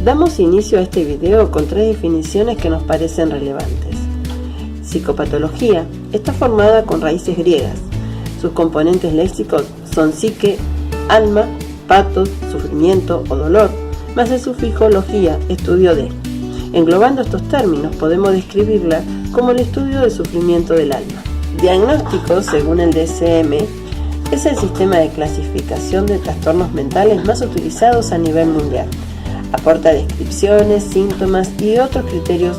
Damos inicio a este video con 3 definiciones que nos parecen relevantes. Psicopatología está formada con raíces griegas. Sus componentes léxicos son psique, alma, patos, sufrimiento o dolor, más el sufijo logía, estudio de. Englobando estos términos, podemos describirla como el estudio del sufrimiento del alma. Diagnóstico, según el DSM, es el sistema de clasificación de trastornos mentales más utilizados a nivel mundial. Aporta descripciones, síntomas y otros criterios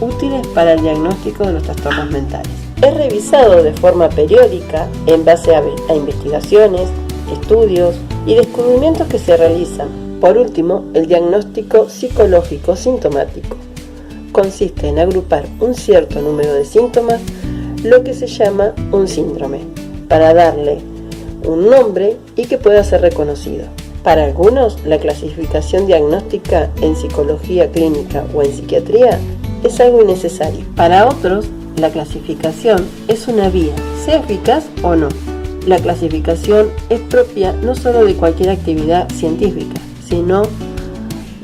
útiles para el diagnóstico de los trastornos mentales. Es revisado de forma periódica en base a investigaciones, estudios y descubrimientos que se realizan. Por último, el diagnóstico psicológico sintomático consiste en agrupar un cierto número de síntomas, lo que se llama un síndrome, para darle un nombre y que pueda ser reconocido. Para algunos, la clasificación diagnóstica en psicología clínica o en psiquiatría es algo innecesario. Para otros, la clasificación es una vía, sea eficaz o no. La clasificación es propia no solo de cualquier actividad científica, sino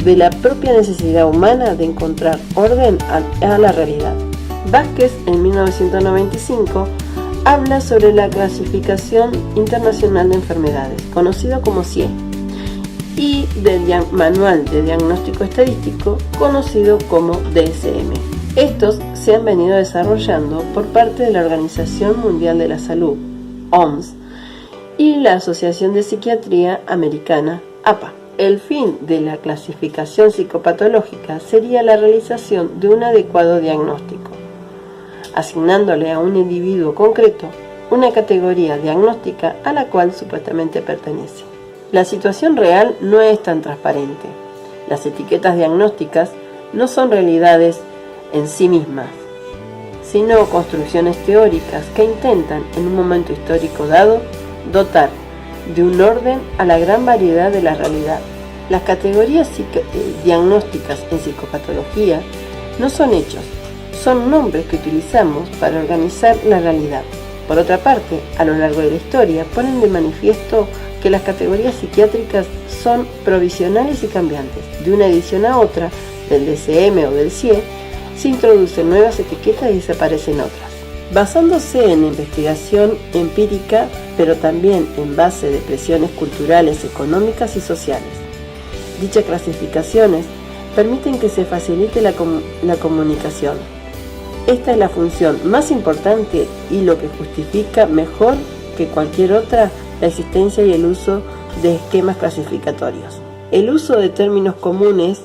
de la propia necesidad humana de encontrar orden a la realidad. Vázquez, en 1995, habla sobre la Clasificación Internacional de Enfermedades, conocido como CIE, y del Manual de Diagnóstico Estadístico, conocido como DSM. Estos se han venido desarrollando por parte de la Organización Mundial de la Salud, OMS, y la Asociación de Psiquiatría Americana, APA. El fin de la clasificación psicopatológica sería la realización de un adecuado diagnóstico, asignándole a un individuo concreto una categoría diagnóstica a la cual supuestamente pertenece. La situación real no es tan transparente. Las etiquetas diagnósticas no son realidades en sí mismas, sino construcciones teóricas que intentan, en un momento histórico dado, dotar de un orden a la gran variedad de la realidad. Las categorías diagnósticas en psicopatología no son hechos, son nombres que utilizamos para organizar la realidad. Por otra parte, a lo largo de la historia ponen de manifiesto que las categorías psiquiátricas son provisionales y cambiantes. De una edición a otra, del DSM o del CIE, se introducen nuevas etiquetas y desaparecen otras. Basándose en investigación empírica, pero también en base de presiones culturales, económicas y sociales. Dichas clasificaciones permiten que se facilite la comunicación. Esta es la función más importante y lo que justifica mejor que cualquier otra la existencia y el uso de esquemas clasificatorios. El uso de términos comunes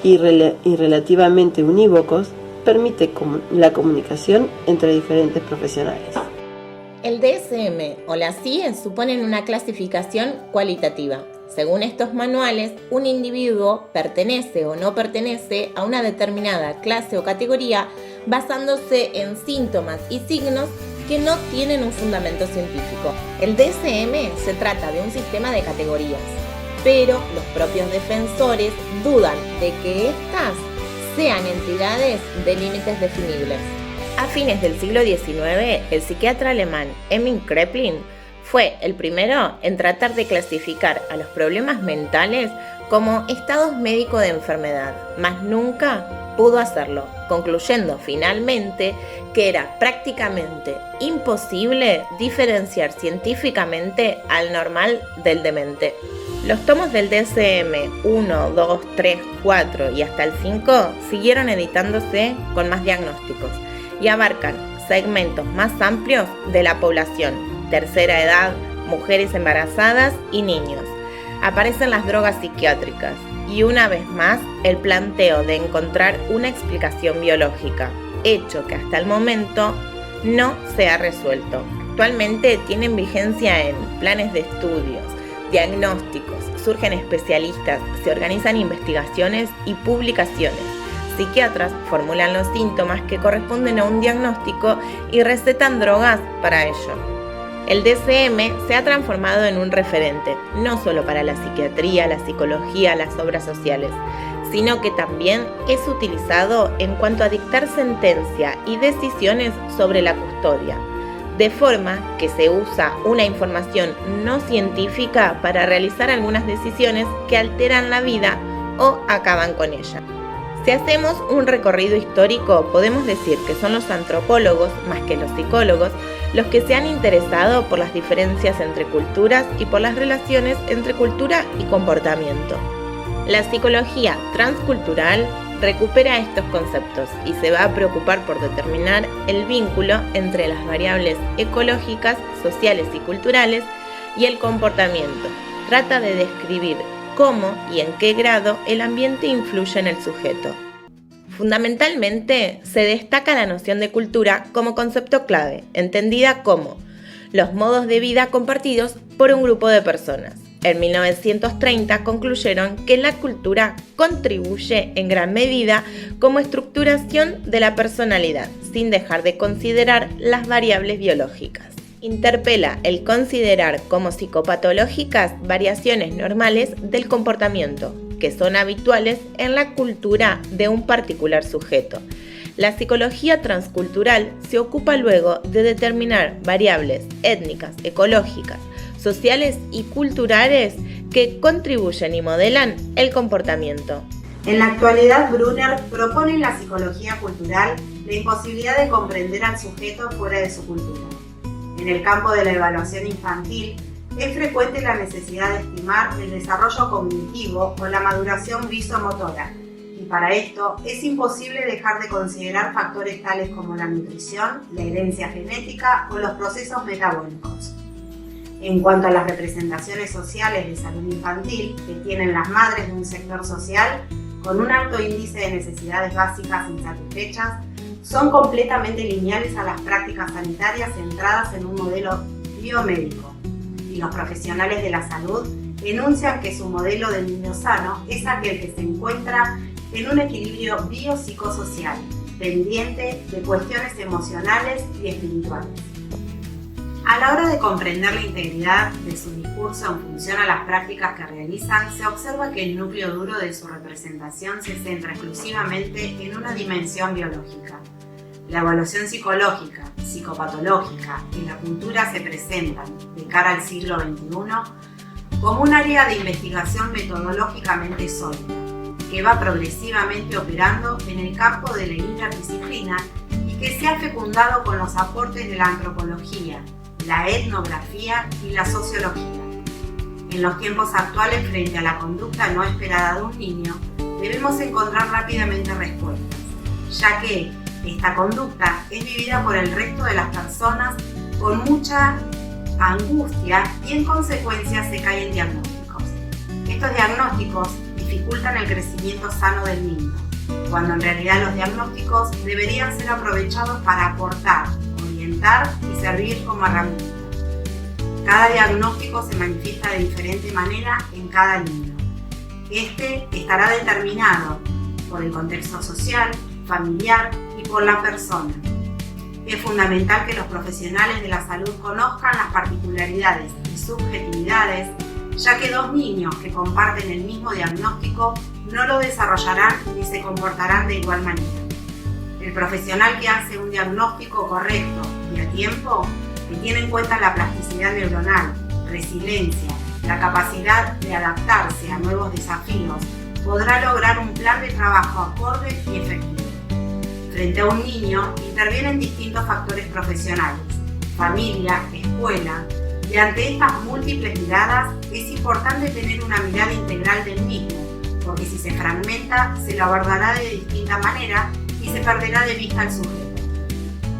y relativamente unívocos permite la comunicación entre diferentes profesionales. El DSM o la CIE suponen una clasificación cualitativa. Según estos manuales, un individuo pertenece o no pertenece a una determinada clase o categoría basándose en síntomas y signos que no tienen un fundamento científico. El DSM se trata de un sistema de categorías, pero los propios defensores dudan de que estas sean entidades de límites definibles. A fines del siglo XIX, el psiquiatra alemán Emil Kraepelin fue el primero en tratar de clasificar a los problemas mentales como estados médicos de enfermedad, mas nunca pudo hacerlo, concluyendo finalmente que era prácticamente imposible diferenciar científicamente al normal del demente. Los tomos del DSM 1, 2, 3, 4 y hasta el 5 siguieron editándose con más diagnósticos y abarcan segmentos más amplios de la población, tercera edad, mujeres embarazadas y niños. Aparecen las drogas psiquiátricas y una vez más el planteo de encontrar una explicación biológica, hecho que hasta el momento no se ha resuelto. Actualmente tienen vigencia en planes de estudios, diagnósticos, surgen especialistas, se organizan investigaciones y publicaciones. Psiquiatras formulan los síntomas que corresponden a un diagnóstico y recetan drogas para ello. El DSM se ha transformado en un referente, no solo para la psiquiatría, la psicología, las obras sociales, sino que también es utilizado en cuanto a dictar sentencia y decisiones sobre la custodia, de forma que se usa una información no científica para realizar algunas decisiones que alteran la vida o acaban con ella. Si hacemos un recorrido histórico, podemos decir que son los antropólogos, más que los psicólogos, los que se han interesado por las diferencias entre culturas y por las relaciones entre cultura y comportamiento. La psicología transcultural recupera estos conceptos y se va a preocupar por determinar el vínculo entre las variables ecológicas, sociales y culturales y el comportamiento. Trata de describir cómo y en qué grado el ambiente influye en el sujeto. Fundamentalmente, se destaca la noción de cultura como concepto clave, entendida como los modos de vida compartidos por un grupo de personas. En 1930 concluyeron que la cultura contribuye en gran medida como estructuración de la personalidad, sin dejar de considerar las variables biológicas. Interpela el considerar como psicopatológicas variaciones normales del comportamiento, que son habituales en la cultura de un particular sujeto. La psicología transcultural se ocupa luego de determinar variables étnicas, ecológicas, sociales y culturales que contribuyen y modelan el comportamiento. En la actualidad, Brunner propone en la psicología cultural la imposibilidad de comprender al sujeto fuera de su cultura. En el campo de la evaluación infantil, es frecuente la necesidad de estimar el desarrollo cognitivo o la maduración visomotora, y para esto es imposible dejar de considerar factores tales como la nutrición, la herencia genética o los procesos metabólicos. En cuanto a las representaciones sociales de salud infantil que tienen las madres de un sector social con un alto índice de necesidades básicas insatisfechas, son completamente lineales a las prácticas sanitarias centradas en un modelo biomédico. Y los profesionales de la salud enuncian que su modelo del niño sano es aquel que se encuentra en un equilibrio biopsicosocial, pendiente de cuestiones emocionales y espirituales. A la hora de comprender la integridad de su discurso en función a las prácticas que realizan, se observa que el núcleo duro de su representación se centra exclusivamente en una dimensión biológica. La evaluación psicológica, psicopatológica y la cultura se presentan, de cara al siglo XXI, como un área de investigación metodológicamente sólida, que va progresivamente operando en el campo de la interdisciplina y que se ha fecundado con los aportes de la antropología, la etnografía y la sociología. En los tiempos actuales, frente a la conducta no esperada de un niño, debemos encontrar rápidamente respuestas, ya que esta conducta es vivida por el resto de las personas con mucha angustia y en consecuencia se caen diagnósticos. Estos diagnósticos dificultan el crecimiento sano del niño, cuando en realidad los diagnósticos deberían ser aprovechados para aportar, orientar y servir como herramienta. Cada diagnóstico se manifiesta de diferente manera en cada niño. Este estará determinado por el contexto social, familiar y por la persona. Es fundamental que los profesionales de la salud conozcan las particularidades y subjetividades, ya que dos niños que comparten el mismo diagnóstico no lo desarrollarán ni se comportarán de igual manera. El profesional que hace un diagnóstico correcto y a tiempo, que tiene en cuenta la plasticidad neuronal, resiliencia, la capacidad de adaptarse a nuevos desafíos, podrá lograr un plan de trabajo acorde y efectivo. Frente a un niño intervienen distintos factores profesionales, familia, escuela, y ante estas múltiples miradas es importante tener una mirada integral del mismo, porque si se fragmenta se lo abordará de distinta manera y se perderá de vista el sujeto.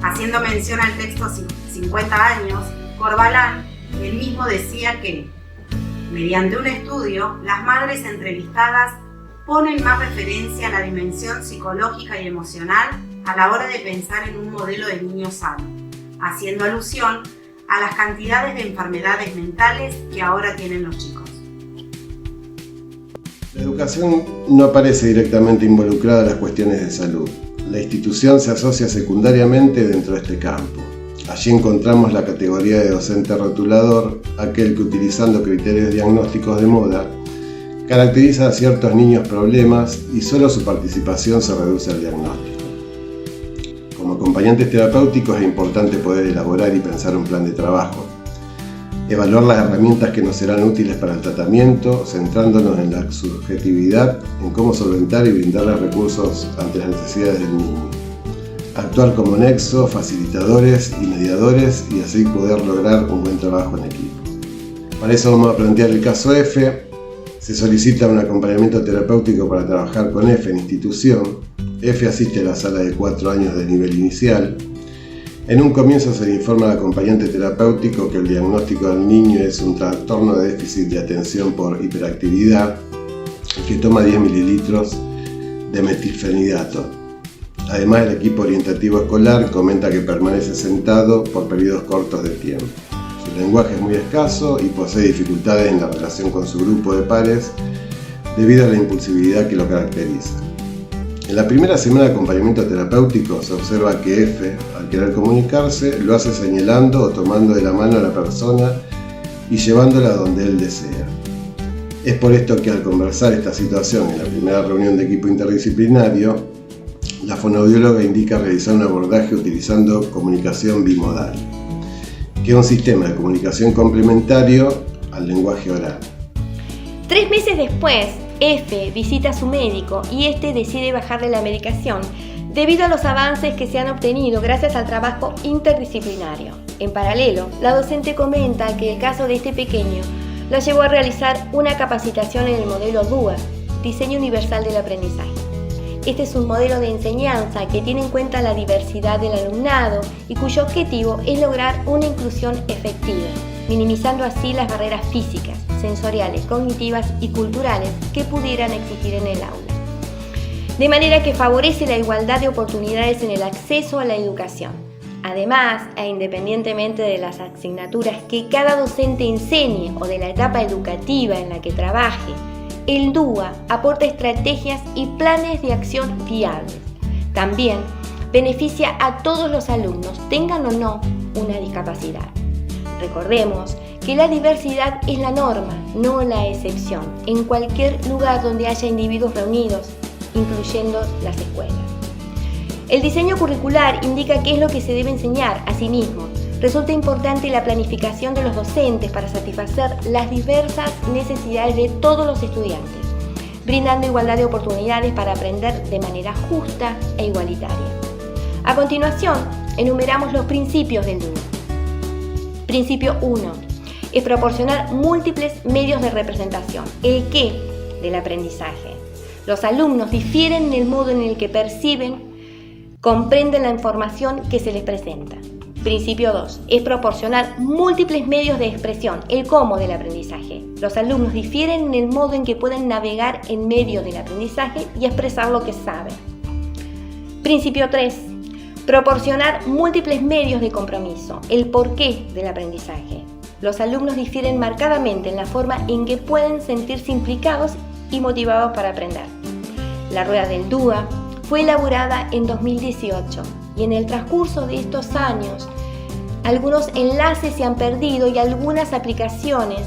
Haciendo mención al texto 50 años, Corbalán, él mismo decía que, mediante un estudio, las madres entrevistadas ponen más referencia a la dimensión psicológica y emocional a la hora de pensar en un modelo de niño sano, haciendo alusión a las cantidades de enfermedades mentales que ahora tienen los chicos. La educación no aparece directamente involucrada en las cuestiones de salud. La institución se asocia secundariamente dentro de este campo. Allí encontramos la categoría de docente rotulador, aquel que utilizando criterios diagnósticos de moda, caracteriza a ciertos niños problemas y solo su participación se reduce al diagnóstico. Como acompañantes terapéuticos es importante poder elaborar y pensar un plan de trabajo. evaluar las herramientas que nos serán útiles para el tratamiento, centrándonos en la subjetividad, en cómo solventar y brindarles recursos ante las necesidades del niño. Actuar como nexo, facilitadores y mediadores y así poder lograr un buen trabajo en equipo. Para eso vamos a plantear el caso F. Se solicita un acompañamiento terapéutico para trabajar con F en institución. F asiste a la sala de 4 años de nivel inicial. En un comienzo se le informa al acompañante terapéutico que el diagnóstico del niño es un trastorno de déficit de atención por hiperactividad y que toma 10 mililitros de metilfenidato. Además, el equipo orientativo escolar comenta que permanece sentado por periodos cortos de tiempo. Su lenguaje es muy escaso y posee dificultades en la relación con su grupo de pares debido a la impulsividad que lo caracteriza. En la primera semana de acompañamiento terapéutico se observa que F, al querer comunicarse, lo hace señalando o tomando de la mano a la persona y llevándola donde él desea. Es por esto que al conversar esta situación en la primera reunión de equipo interdisciplinario, la fonoaudióloga indica realizar un abordaje utilizando comunicación bimodal, que es un sistema de comunicación complementario al lenguaje oral. 3 meses después, F visita a su médico y este decide bajarle la medicación debido a los avances que se han obtenido gracias al trabajo interdisciplinario. En paralelo, la docente comenta que el caso de este pequeño la llevó a realizar una capacitación en el modelo DUA, Diseño Universal del Aprendizaje. Este es un modelo de enseñanza que tiene en cuenta la diversidad del alumnado y cuyo objetivo es lograr una inclusión efectiva, minimizando así las barreras físicas, sensoriales, cognitivas y culturales que pudieran existir en el aula. De manera que favorece la igualdad de oportunidades en el acceso a la educación. Además, e independientemente de las asignaturas que cada docente enseñe o de la etapa educativa en la que trabaje, el DUA aporta estrategias y planes de acción viables. También beneficia a todos los alumnos, tengan o no una discapacidad. Recordemos que la diversidad es la norma, no la excepción, en cualquier lugar donde haya individuos reunidos, incluyendo las escuelas. El diseño curricular indica qué es lo que se debe enseñar a sí mismo. Resulta importante la planificación de los docentes para satisfacer las diversas necesidades de todos los estudiantes, brindando igualdad de oportunidades para aprender de manera justa e igualitaria. A continuación, enumeramos los principios del DUA. Principio 1. Es proporcionar múltiples medios de representación. El qué del aprendizaje. Los alumnos difieren en el modo en el que perciben, comprenden la información que se les presenta. Principio 2. Es proporcionar múltiples medios de expresión. El cómo del aprendizaje. Los alumnos difieren en el modo en que pueden navegar en medio del aprendizaje y expresar lo que saben. Principio 3. Proporcionar múltiples medios de compromiso, el porqué del aprendizaje. Los alumnos difieren marcadamente en la forma en que pueden sentirse implicados y motivados para aprender. La rueda del DUA fue elaborada en 2018 y en el transcurso de estos años algunos enlaces se han perdido y algunas aplicaciones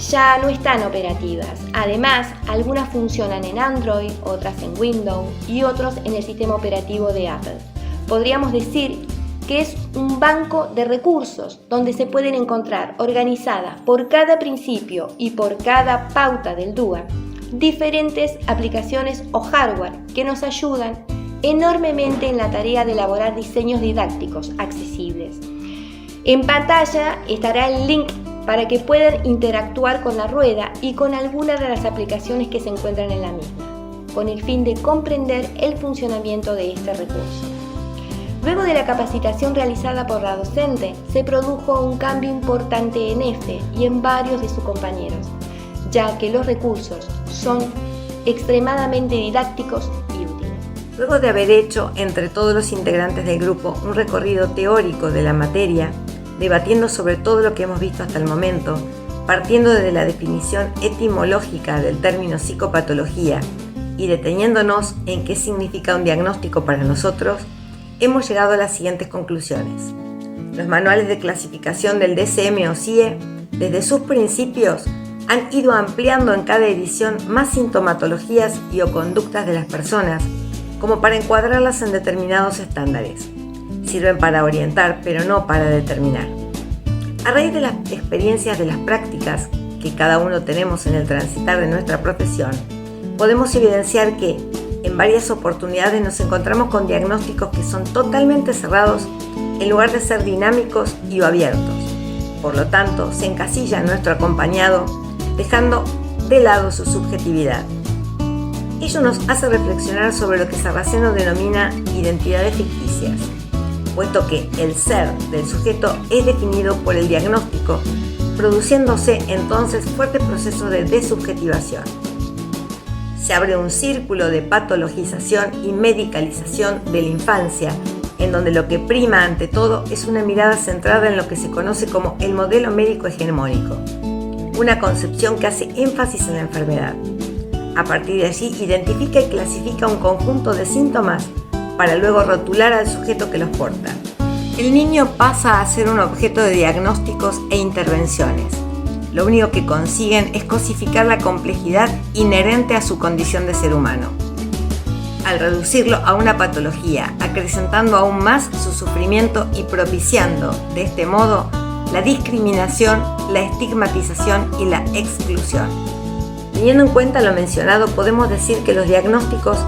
ya no están operativas. Además, algunas funcionan en Android, otras en Windows y otros en el sistema operativo de Apple. Podríamos decir que es un banco de recursos donde se pueden encontrar organizadas por cada principio y por cada pauta del DUA diferentes aplicaciones o hardware que nos ayudan enormemente en la tarea de elaborar diseños didácticos accesibles. En pantalla estará el link para que puedan interactuar con la rueda y con alguna de las aplicaciones que se encuentran en la misma, con el fin de comprender el funcionamiento de este recurso. Luego de la capacitación realizada por la docente, se produjo un cambio importante en F y en varios de sus compañeros, ya que los recursos son extremadamente didácticos y útiles. Luego de haber hecho entre todos los integrantes del grupo un recorrido teórico de la materia, debatiendo sobre todo lo que hemos visto hasta el momento, partiendo desde la definición etimológica del término psicopatología y deteniéndonos en qué significa un diagnóstico para nosotros, hemos llegado a las siguientes conclusiones. Los manuales de clasificación del DSM o CIE, desde sus principios, han ido ampliando en cada edición más sintomatologías y o conductas de las personas, como para encuadrarlas en determinados estándares. Sirven para orientar, pero no para determinar. A raíz de las experiencias de las prácticas que cada uno tenemos en el transitar de nuestra profesión, podemos evidenciar que en varias oportunidades nos encontramos con diagnósticos que son totalmente cerrados en lugar de ser dinámicos y abiertos. Por lo tanto, se encasilla nuestro acompañado, dejando de lado su subjetividad. Ello nos hace reflexionar sobre lo que Sarraceno denomina identidades ficticias, puesto que el ser del sujeto es definido por el diagnóstico, produciéndose entonces fuertes procesos de desubjetivación. Se abre un círculo de patologización y medicalización de la infancia, en donde lo que prima ante todo es una mirada centrada en lo que se conoce como el modelo médico hegemónico, una concepción que hace énfasis en la enfermedad. A partir de allí identifica y clasifica un conjunto de síntomas para luego rotular al sujeto que los porta. El niño pasa a ser un objeto de diagnósticos e intervenciones. Lo único que consiguen es cosificar la complejidad inherente a su condición de ser humano. Al reducirlo a una patología, acrecentando aún más su sufrimiento y propiciando, de este modo, la discriminación, la estigmatización y la exclusión. Teniendo en cuenta lo mencionado, podemos decir que los diagnósticos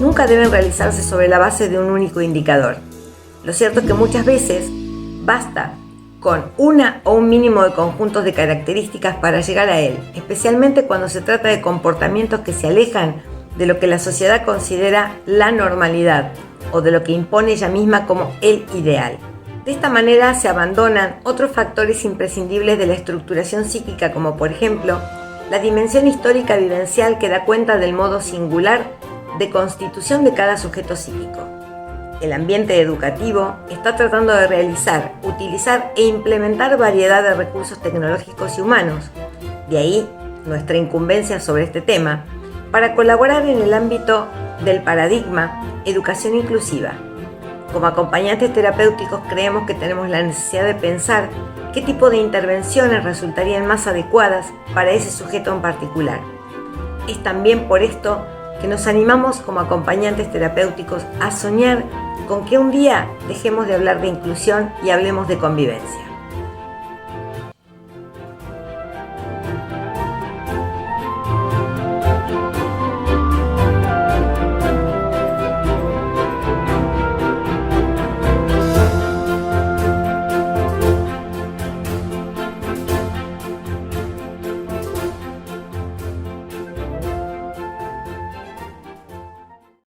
nunca deben realizarse sobre la base de un único indicador. Lo cierto es que muchas veces basta con una o un mínimo de conjuntos de características para llegar a él, especialmente cuando se trata de comportamientos que se alejan de lo que la sociedad considera la normalidad o de lo que impone ella misma como el ideal. De esta manera se abandonan otros factores imprescindibles de la estructuración psíquica, como por ejemplo la dimensión histórica vivencial que da cuenta del modo singular de constitución de cada sujeto psíquico. El ambiente educativo está tratando de realizar, utilizar e implementar variedad de recursos tecnológicos y humanos. De ahí nuestra incumbencia sobre este tema para colaborar en el ámbito del paradigma educación inclusiva. Como acompañantes terapéuticos creemos que tenemos la necesidad de pensar qué tipo de intervenciones resultarían más adecuadas para ese sujeto en particular. Es también por esto que nos animamos como acompañantes terapéuticos a soñar con que un día dejemos de hablar de inclusión y hablemos de convivencia.